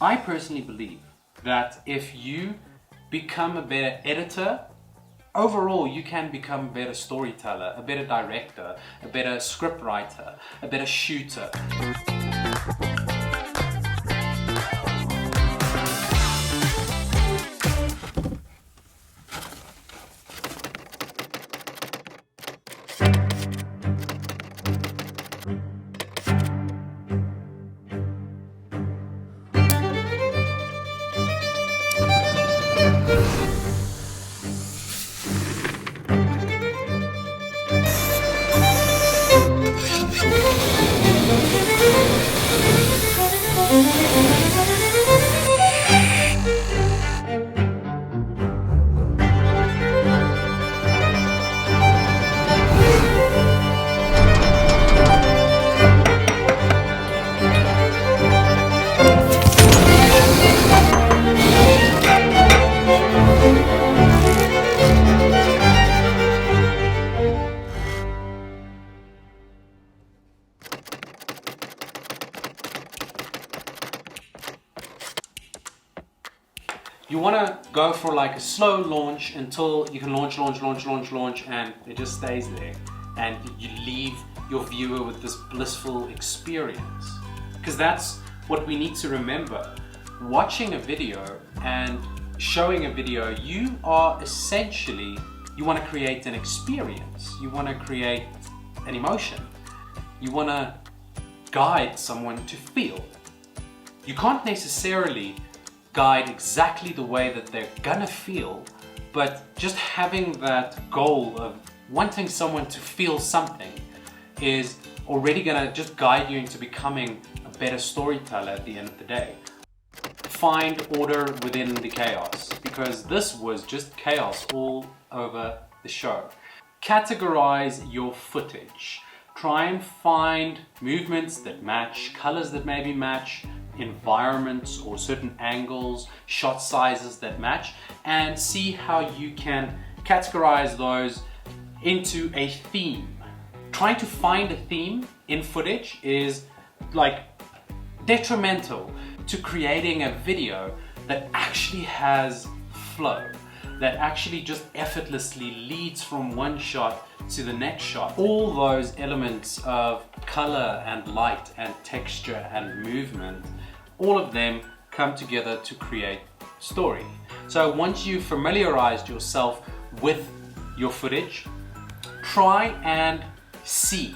I personally believe that if you become a better editor, overall you can become a better storyteller, a better director, a better scriptwriter, a better shooter. You want to go for like a slow launch until you can launch, and it just stays there. And you leave your viewer with this blissful experience. Because that's what we need to remember. Watching a video and showing a video, you want to create an experience. You want to create an emotion. You want to guide someone to feel. You can't necessarily guide exactly the way that they're gonna feel, but just having that goal of wanting someone to feel something is already gonna just guide you into becoming a better storyteller at the end of the day. Find order within the chaos, because this was just chaos all over the show. Categorize your footage. Try and find movements that match, colors that maybe match, environments or certain angles, shot sizes that match, and see how you can categorize those into a theme. Trying to find a theme in footage is like detrimental to creating a video that actually has flow, that actually just effortlessly leads from one shot to the next shot. All those elements of color and light and texture and movement, all of them come together to create story. So once you've familiarized yourself with your footage, try and see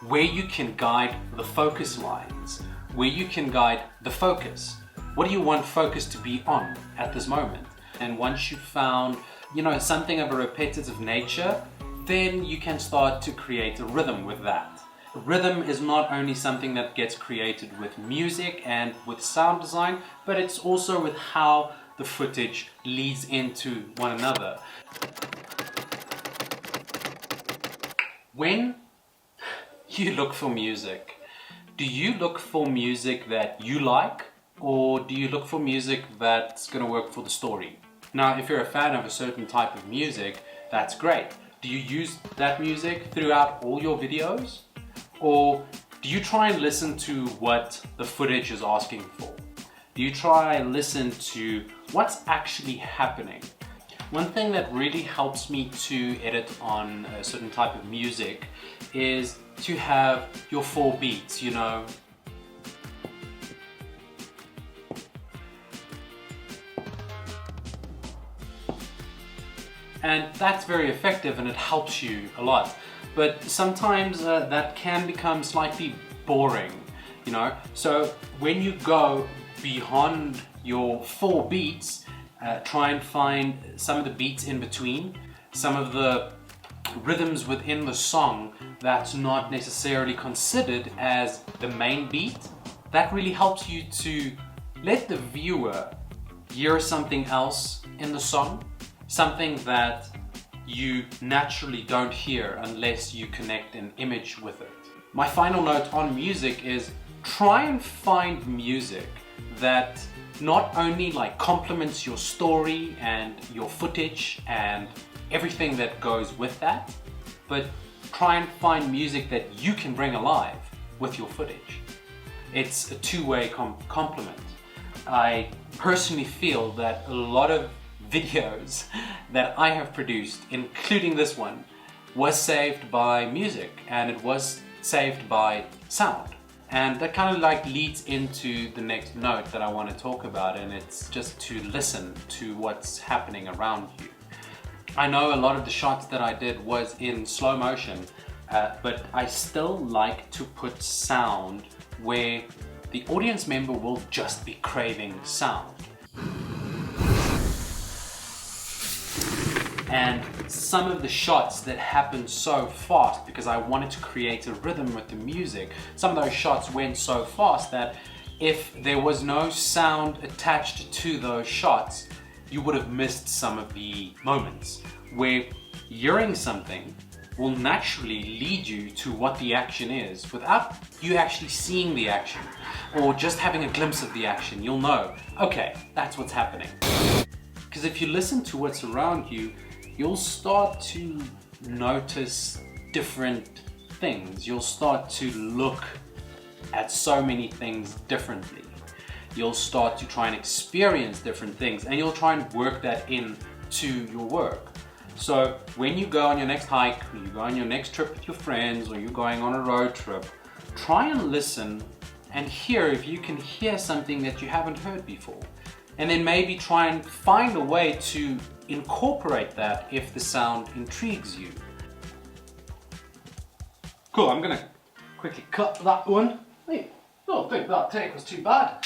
where you can guide the focus lines, where you can guide the focus. What do you want focus to be on at this moment? And once you've found, something of a repetitive nature, then you can start to create a rhythm with that. Rhythm is not only something that gets created with music and with sound design, but it's also with how the footage leads into one another. When you look for music, do you look for music that you like, or do you look for music that's going to work for the story? Now, if you're a fan of a certain type of music, that's great. Do you use that music throughout all your videos? Or do you try and listen to what the footage is asking for? Do you try and listen to what's actually happening? One thing that really helps me to edit on a certain type of music is to have your 4 beats, And that's very effective and it helps you a lot. But sometimes that can become slightly boring, So when you go beyond your 4 beats, try and find some of the beats in between, some of the rhythms within the song that's not necessarily considered as the main beat. That really helps you to let the viewer hear something else in the song, something that you naturally don't hear unless you connect an image with it. My final note on music is try and find music that not only complements your story and your footage and everything that goes with that, but try and find music that you can bring alive with your footage. It's a two-way complement. I personally feel that a lot of videos that I have produced, including this one, was saved by music, and it was saved by sound. And that kind of like leads into the next note that I want to talk about, and it's just to listen to what's happening around you. I know a lot of the shots that I did was in slow motion, but I still like to put sound where the audience member will just be craving sound. And some of the shots that happened so fast, because I wanted to create a rhythm with the music, some of those shots went so fast that if there was no sound attached to those shots, you would have missed some of the moments where hearing something will naturally lead you to what the action is without you actually seeing the action or just having a glimpse of the action. You'll know, okay, that's what's happening. Because if you listen to what's around you, you'll start to notice different things. You'll start to look at so many things differently. You'll start to try and experience different things, and you'll try and work that into your work. So when you go on your next hike, or you go on your next trip with your friends, or you're going on a road trip, try and listen and hear if you can hear something that you haven't heard before. And then maybe try and find a way to incorporate that if the sound intrigues you. Cool, I'm gonna quickly cut that one. Hey, I don't think that take was too bad.